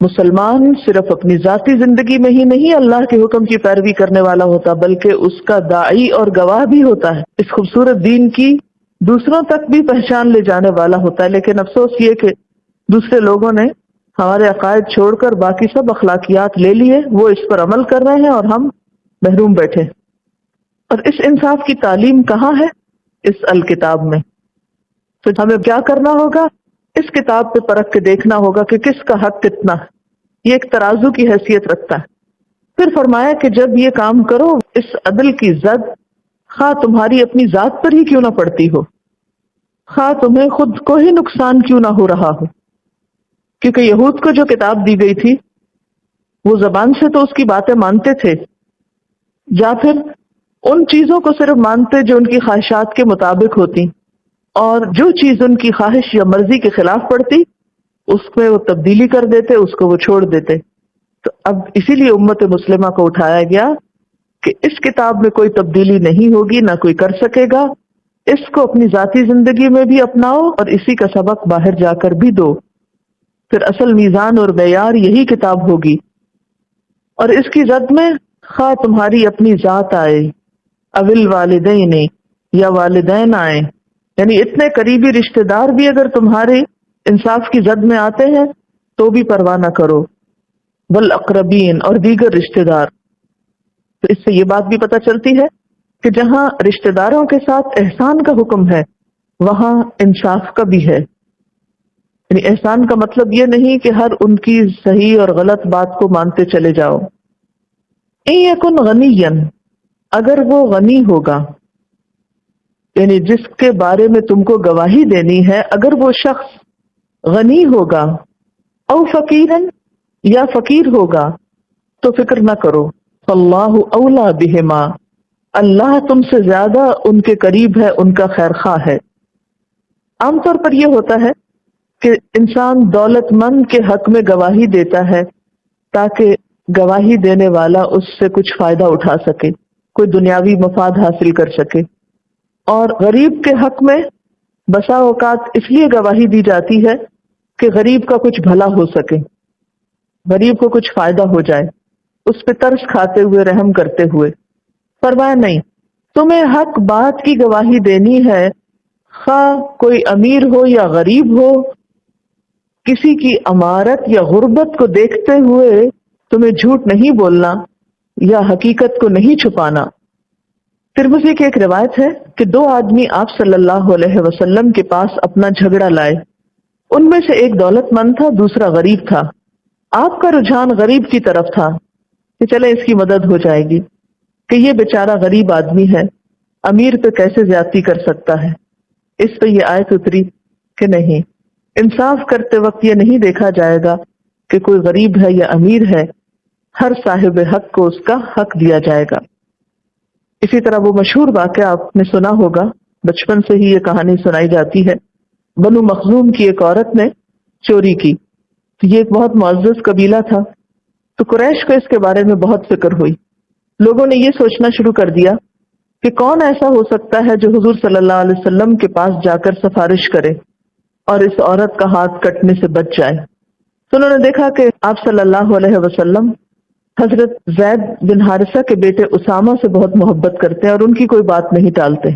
مسلمان صرف اپنی ذاتی زندگی میں ہی نہیں اللہ کے حکم کی پیروی کرنے والا ہوتا، بلکہ اس کا داعی اور گواہ بھی ہوتا ہے، اس خوبصورت دین کی دوسروں تک بھی پہچان لے جانے والا ہوتا ہے۔ لیکن افسوس یہ کہ دوسرے لوگوں نے ہمارے عقائد چھوڑ کر باقی سب اخلاقیات لے لیے، وہ اس پر عمل کر رہے ہیں اور ہم محروم بیٹھے۔ اور اس انصاف کی تعلیم کہاں ہے؟ اس الکتاب میں۔ تو ہمیں کیا کرنا ہوگا؟ اس کتاب پہ پرکھ کے دیکھنا ہوگا کہ کس کا حق کتنا ہے۔ یہ ایک ترازو کی حیثیت رکھتا ہے۔ پھر فرمایا کہ جب یہ کام کرو، اس عدل کی زد خواہ تمہاری اپنی ذات پر ہی کیوں نہ پڑتی ہو، خواہ تمہیں خود کو ہی نقصان کیوں نہ ہو رہا ہو، کیونکہ یہود کو جو کتاب دی گئی تھی وہ زبان سے تو اس کی باتیں مانتے تھے، یا پھر ان چیزوں کو صرف مانتے جو ان کی خواہشات کے مطابق ہوتی، اور جو چیز ان کی خواہش یا مرضی کے خلاف پڑتی اس میں وہ تبدیلی کر دیتے، اس کو وہ چھوڑ دیتے۔ تو اب اسی لیے امت مسلمہ کو اٹھایا گیا کہ اس کتاب میں کوئی تبدیلی نہیں ہوگی، نہ کوئی کر سکے گا، اس کو اپنی ذاتی زندگی میں بھی اپناؤ اور اسی کا سبق باہر جا کر بھی دو۔ پھر اصل میزان اور معیار یہی کتاب ہوگی۔ اور اس کی زد میں خواہ تمہاری اپنی ذات آئے، اول والدین یا والدین آئے، یعنی اتنے قریبی رشتہ دار بھی اگر تمہارے انصاف کی زد میں آتے ہیں تو بھی پرواہ نہ کرو، والاقربین اور دیگر رشتہ دار۔ تو اس سے یہ بات بھی پتہ چلتی ہے کہ جہاں رشتہ داروں کے ساتھ احسان کا حکم ہے وہاں انصاف کا بھی ہے۔ یعنی احسان کا مطلب یہ نہیں کہ ہر ان کی صحیح اور غلط بات کو مانتے چلے جاؤ۔ ان یکن غنیا، اگر وہ غنی ہوگا، یعنی جس کے بارے میں تم کو گواہی دینی ہے، اگر وہ شخص غنی ہوگا، او فقیرن یا فقیر ہوگا، تو فکر نہ کرو، فاللہ اولا بہما، اللہ تم سے زیادہ ان کے قریب ہے، ان کا خیر خواہ ہے۔ عام طور پر یہ ہوتا ہے کہ انسان دولت مند کے حق میں گواہی دیتا ہے تاکہ گواہی دینے والا اس سے کچھ فائدہ اٹھا سکے، کوئی دنیاوی مفاد حاصل کر سکے، اور غریب کے حق میں بسا اوقات اس لیے گواہی دی جاتی ہے کہ غریب کا کچھ بھلا ہو سکے، غریب کو کچھ فائدہ ہو جائے، اس پہ ترس کھاتے ہوئے، رحم کرتے ہوئے۔ فرمایا نہیں، تمہیں حق بات کی گواہی دینی ہے، خواہ کوئی امیر ہو یا غریب ہو، کسی کی امارت یا غربت کو دیکھتے ہوئے تمہیں جھوٹ نہیں بولنا یا حقیقت کو نہیں چھپانا۔ ترمذی کی ایک روایت ہے کہ دو آدمی آپ صلی اللہ علیہ وسلم کے پاس اپنا جھگڑا لائے، ان میں سے ایک دولت مند تھا، دوسرا غریب تھا۔ آپ کا رجحان غریب کی طرف تھا کہ چلے اس کی مدد ہو جائے گی، کہ یہ بیچارہ غریب آدمی ہے، امیر پہ کیسے زیادتی کر سکتا ہے۔ اس پہ یہ آیت اتری کہ نہیں، انصاف کرتے وقت یہ نہیں دیکھا جائے گا کہ کوئی غریب ہے یا امیر ہے، ہر صاحب حق کو اس کا حق دیا جائے گا۔ اسی طرح وہ مشہور واقعہ آپ نے سنا ہوگا، بچپن سے ہی یہ کہانی سنائی جاتی ہے، بنو مخزوم کی ایک عورت نے چوری کی۔ یہ ایک بہت معزز قبیلہ تھا، تو قریش کو اس کے بارے میں بہت فکر ہوئی۔ لوگوں نے یہ سوچنا شروع کر دیا کہ کون ایسا ہو سکتا ہے جو حضور صلی اللہ علیہ وسلم کے پاس جا کر سفارش کرے اور اس عورت کا ہاتھ کٹنے سے بچ جائے۔ تو انہوں نے دیکھا کہ آپ صلی اللہ علیہ وسلم حضرت زید بن حارثہ کے بیٹے اسامہ سے بہت محبت کرتے ہیں اور ان کی کوئی بات نہیں ٹالتے۔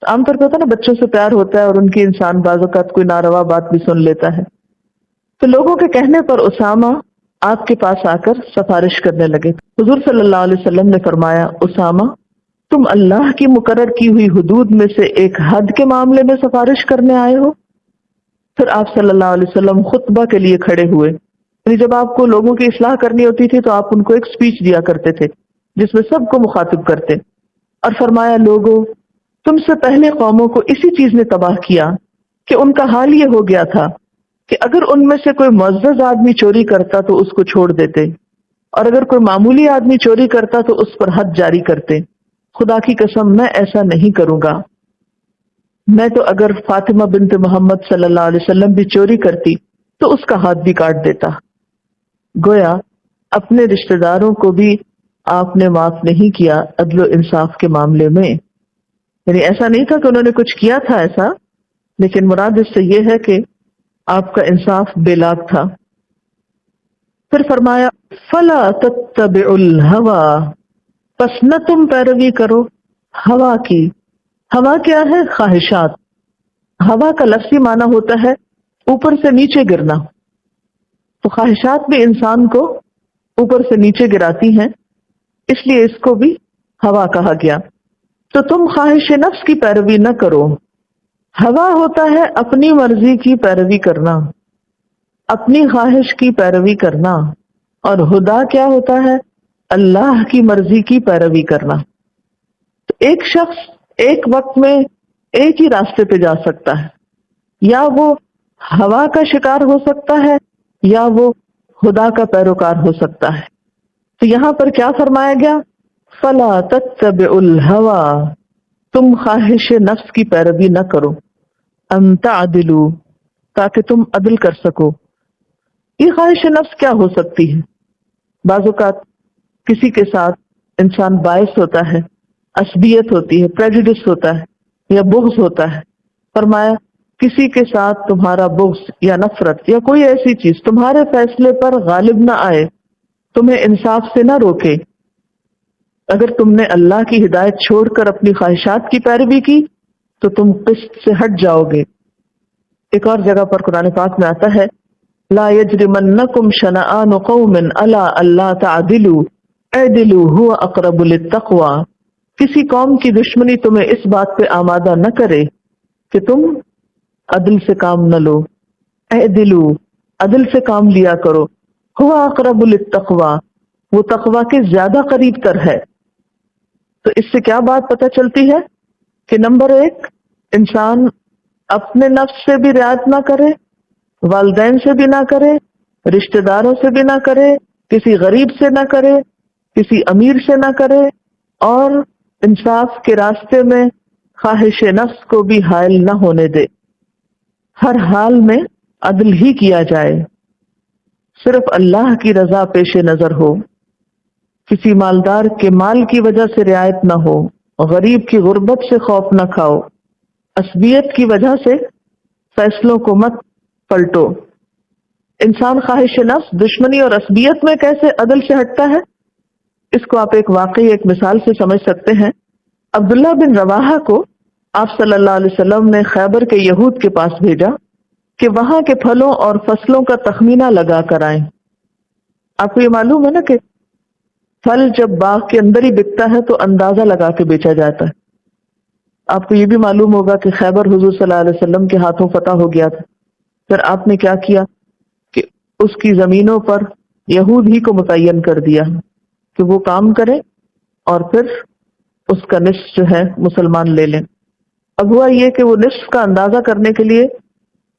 عام طور پہ ہوتا ہے نا، بچوں سے پیار ہوتا ہے اور ان کی انسان بعض اوقات کوئی ناروا بات بھی سن لیتا ہے۔ تو لوگوں کے کہنے پر اسامہ آپ کے پاس آ کر سفارش کرنے لگے۔ حضور صلی اللہ علیہ وسلم نے فرمایا، اسامہ تم اللہ کی مقرر کی ہوئی حدود میں سے ایک حد کے معاملے میں سفارش کرنے آئے ہو؟ پھر آپ صلی اللہ علیہ وسلم خطبہ کے لیے کھڑے ہوئے۔ یعنی جب آپ کو لوگوں کی اصلاح کرنی ہوتی تھی تو آپ ان کو ایک سپیچ دیا کرتے تھے جس میں سب کو مخاطب کرتے، اور فرمایا، لوگوں تم سے پہلے قوموں کو اسی چیز نے تباہ کیا کہ ان کا حال یہ ہو گیا تھا کہ اگر ان میں سے کوئی معزز آدمی چوری کرتا تو اس کو چھوڑ دیتے، اور اگر کوئی معمولی آدمی چوری کرتا تو اس پر حد جاری کرتے۔ خدا کی قسم میں ایسا نہیں کروں گا، میں تو اگر فاطمہ بنت محمد صلی اللہ علیہ وسلم بھی چوری کرتی تو اس کا ہاتھ بھی کاٹ دیتا۔ گویا اپنے رشتہ داروں کو بھی آپ نے معاف نہیں کیا عدل و انصاف کے معاملے میں۔ یعنی ایسا نہیں تھا کہ انہوں نے کچھ کیا تھا ایسا، لیکن مراد اس سے یہ ہے کہ آپ کا انصاف بے لاگ تھا۔ پھر فرمایا فلا تتبعوا الهوى، پس نہ تم پیروی کرو ہوا کی۔ ہوا کیا ہے؟ خواہشات۔ ہوا کا لفظی معنی ہوتا ہے اوپر سے نیچے گرنا، تو خواہشات بھی انسان کو اوپر سے نیچے گراتی ہیں، اس لیے اس کو بھی ہوا کہا گیا۔ تو تم خواہش نفس کی پیروی نہ کرو۔ ہوا ہوتا ہے اپنی مرضی کی پیروی کرنا، اپنی خواہش کی پیروی کرنا، اور ہدا کیا ہوتا ہے؟ اللہ کی مرضی کی پیروی کرنا۔ تو ایک شخص ایک وقت میں ایک ہی راستے پہ جا سکتا ہے، یا وہ ہوا کا شکار ہو سکتا ہے یا وہ خدا کا پیروکار ہو سکتا ہے۔ تو یہاں پر کیا فرمایا گیا؟ فلا تتبعوا الهوى، تم خواہش نفس کی پیروی نہ کرو، ان تعدلوا، تاکہ تم عدل کر سکو۔ یہ خواہش نفس کیا ہو سکتی ہے؟ بعض اوقات کسی کے ساتھ انسان باعث ہوتا ہے، عصبیت ہوتی ہے، پریجوڈس ہوتا ہے یا بغض ہوتا ہے۔ فرمایا کسی کے ساتھ تمہارا بغض یا نفرت یا کوئی ایسی چیز تمہارے فیصلے پر غالب نہ آئے، تمہیں انصاف سے نہ روکے۔ اگر تم نے اللہ کی ہدایت چھوڑ کر اپنی خواہشات کی پیروی کی تو تم قسط سے ہٹ جاؤ گے۔ ایک اور جگہ پر قرآن پاک میں آتا ہے لا یجرمنکم شنآن قوم علی الا تعدلوا اعدلوا هو اقرب للتقوی، کسی قوم کی دشمنی تمہیں اس بات پہ آمادہ نہ کرے کہ تم عدل سے کام نہ لو۔ اعدلوا، عدل سے کام لیا کرو۔ هو اقرب للتقوی، وہ تقوی کے زیادہ قریب تر ہے۔ تو اس سے کیا بات پتہ چلتی ہے کہ نمبر ایک، انسان اپنے نفس سے بھی رعایت نہ کرے، والدین سے بھی نہ کرے، رشتہ داروں سے بھی نہ کرے، کسی غریب سے نہ کرے، کسی امیر سے نہ کرے، اور انصاف کے راستے میں خواہش نفس کو بھی حائل نہ ہونے دے۔ ہر حال میں عدل ہی کیا جائے، صرف اللہ کی رضا پیش نظر ہو، کسی مالدار کے مال کی وجہ سے رعایت نہ ہو، غریب کی غربت سے خوف نہ کھاؤ، عصبیت کی وجہ سے فیصلوں کو مت پلٹو۔ انسان خواہش نفس، دشمنی اور عصبیت میں کیسے عدل سے ہٹتا ہے، اس کو آپ ایک واقعی، ایک مثال سے سمجھ سکتے ہیں۔ عبداللہ بن رواحہ کو آپ صلی اللہ علیہ وسلم نے خیبر کے یہود کے پاس بھیجا کہ وہاں کے پھلوں اور فصلوں کا تخمینہ لگا کر آئیں۔ آپ کو یہ معلوم ہے نا کہ پھل جب باغ کے اندر ہی بکتا ہے تو اندازہ لگا کے بیچا جاتا ہے۔ آپ کو یہ بھی معلوم ہوگا کہ خیبر حضور صلی اللہ علیہ وسلم کے ہاتھوں فتح ہو گیا تھا، پھر آپ نے کیا کیا کہ اس کی زمینوں پر یہود ہی کو متعین کر دیا کہ وہ کام کرے اور پھر اس کا نصف جو ہے مسلمان لے لیں۔ اب ہوا یہ کہ وہ نصف کا اندازہ کرنے کے لیے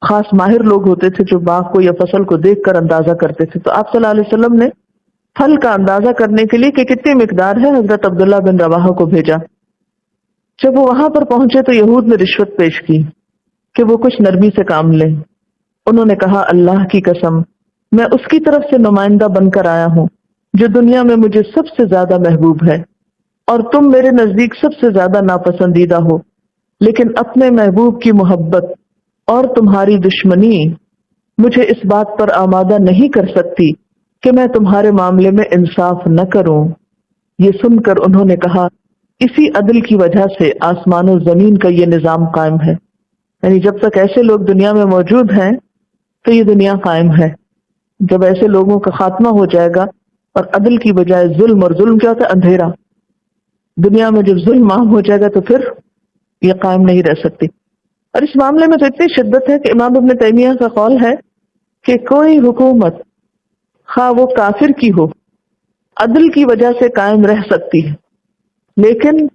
خاص ماہر لوگ ہوتے تھے جو باغ کو یا فصل کو دیکھ کر اندازہ کرتے تھے، تو آپ صلی اللہ علیہ وسلم نے پھل کا اندازہ کرنے کے لیے کہ کتنی مقدار ہے حضرت عبداللہ بن رواحہ کو بھیجا۔ جب وہ وہاں پر پہنچے تو یہود نے رشوت پیش کی کہ وہ کچھ نرمی سے کام لیں۔ انہوں نے کہا اللہ کی قسم میں اس کی طرف سے نمائندہ بن کر آیا ہوں جو دنیا میں مجھے سب سے زیادہ محبوب ہے، اور تم میرے نزدیک سب سے زیادہ ناپسندیدہ ہو، لیکن اپنے محبوب کی محبت اور تمہاری دشمنی مجھے اس بات پر آمادہ نہیں کر سکتی کہ میں تمہارے معاملے میں انصاف نہ کروں۔ یہ سن کر انہوں نے کہا اسی عدل کی وجہ سے آسمان و زمین کا یہ نظام قائم ہے، یعنی جب تک ایسے لوگ دنیا میں موجود ہیں تو یہ دنیا قائم ہے، جب ایسے لوگوں کا خاتمہ ہو جائے گا اور عدل کی بجائے ظلم، اور ظلم کیا ہوتا ہے؟ اندھیرا، دنیا میں جب ظلم عام ہو جائے گا تو پھر یہ قائم نہیں رہ سکتی۔ اور اس معاملے میں تو اتنی شدت ہے کہ امام ابن تیمیہ کا قول ہے کہ کوئی حکومت خواہ وہ کافر کی ہو عدل کی وجہ سے قائم رہ سکتی ہے، لیکن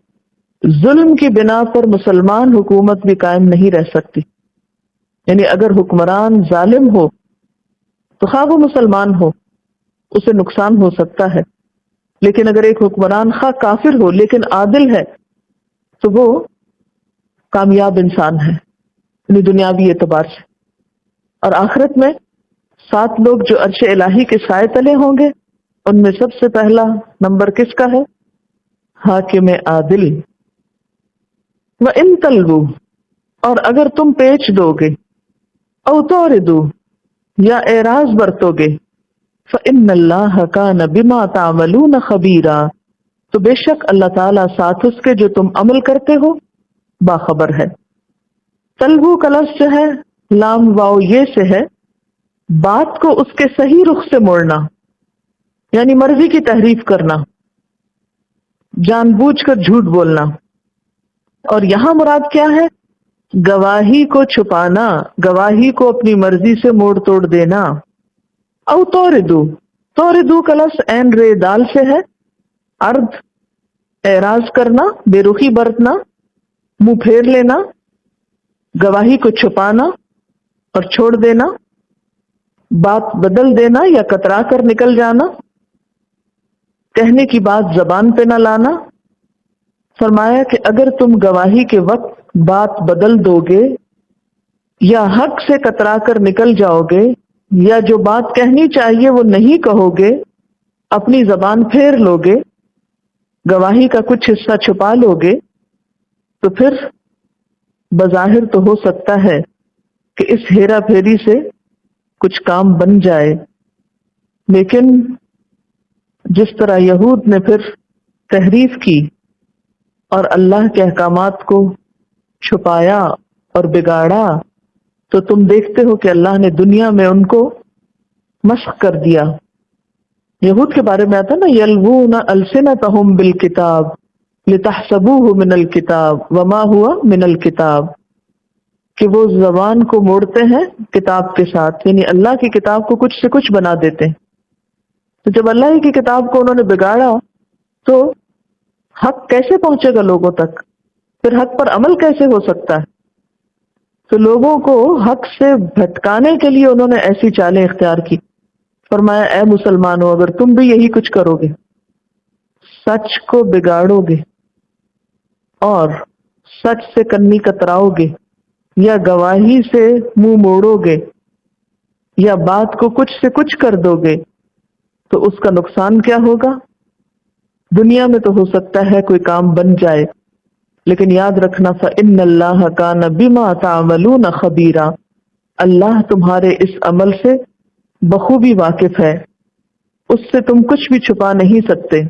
ظلم کی بنا پر مسلمان حکومت بھی قائم نہیں رہ سکتی۔ یعنی اگر حکمران ظالم ہو تو خواہ وہ مسلمان ہو اسے نقصان ہو سکتا ہے، لیکن اگر ایک حکمران خواہ کافر ہو لیکن عادل ہے تو وہ کامیاب انسان ہے، یعنی دنیاوی اعتبار سے۔ اور آخرت میں 7 لوگ جو عرش الہی کے سائے تلے ہوں گے، ان میں سب سے پہلا نمبر کس کا ہے؟ حاکم عادل۔ وَإِن تَلْوُوا، اور اگر تم پیچ دو گے، او توردو، یا اعراض برتو گے، فإن اللہ کان بما تعملون خبیرا، تو بے شک اللہ تعالیٰ ساتھ اس کے جو تم عمل کرتے ہو باخبر ہے۔ تلوو کا لفظ جو ہے لام واو یہ سے ہے، بات کو اس کے صحیح رخ سے موڑنا، یعنی مرضی کی تحریف کرنا، جان بوجھ کر جھوٹ بولنا۔ اور یہاں مراد کیا ہے؟ گواہی کو چھپانا، گواہی کو اپنی مرضی سے موڑ توڑ دینا۔ او توردو کا لفظ عین رے دال سے ہے، عرض اعراض کرنا، بے رخی برتنا، منہ پھیر لینا، گواہی کو چھپانا اور چھوڑ دینا، بات بدل دینا یا کترا کر نکل جانا، کہنے کی بات زبان پہ نہ لانا۔ فرمایا کہ اگر تم گواہی کے وقت بات بدل دو گے یا حق سے کترا کر نکل جاؤ گے یا جو بات کہنی چاہیے وہ نہیں کہو گے، اپنی زبان پھیر لو گے، گواہی کا کچھ حصہ چھپا لو گے، تو پھر بظاہر تو ہو سکتا ہے کہ اس ہیرا پھیری سے کچھ کام بن جائے، لیکن جس طرح یہود نے پھر تحریف کی اور اللہ کے احکامات کو چھپایا اور بگاڑا، تو تم دیکھتے ہو کہ اللہ نے دنیا میں ان کو مسخ کر دیا۔ یہود کے بارے میں آتا نا یلوون السنتہم بالکتاب لتحسبوہ من الکتاب وما ہوا من الکتاب، کہ وہ زبان کو موڑتے ہیں کتاب کے ساتھ، یعنی اللہ کی کتاب کو کچھ سے کچھ بنا دیتے ہیں۔ تو جب اللہ ہی کی کتاب کو انہوں نے بگاڑا تو حق کیسے پہنچے گا لوگوں تک؟ پھر حق پر عمل کیسے ہو سکتا ہے؟ تو لوگوں کو حق سے بھٹکانے کے لیے انہوں نے ایسی چالیں اختیار کی۔ فرمایا اے مسلمانوں، اگر تم بھی یہی کچھ کرو گے، سچ کو بگاڑو گے اور سچ سے کنی کتراؤ گے یا گواہی سے منہ موڑو گے یا بات کو کچھ سے کچھ کر دو گے، تو اس کا نقصان کیا ہوگا؟ دنیا میں تو ہو سکتا ہے کوئی کام بن جائے، لیکن یاد رکھنا فإن اللہ کان بما تعملون خبیرا، اللہ تمہارے اس عمل سے بخوبی واقف ہے، اس سے تم کچھ بھی چھپا نہیں سکتے،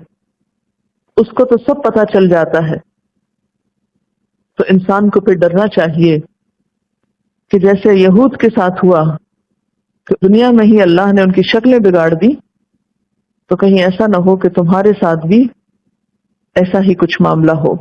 اس کو تو سب پتہ چل جاتا ہے۔ تو انسان کو پھر ڈرنا چاہیے کہ جیسے یہود کے ساتھ ہوا کہ دنیا میں ہی اللہ نے ان کی شکلیں بگاڑ دی، تو کہیں ایسا نہ ہو کہ تمہارے ساتھ بھی ایسا ہی کچھ معاملہ ہو۔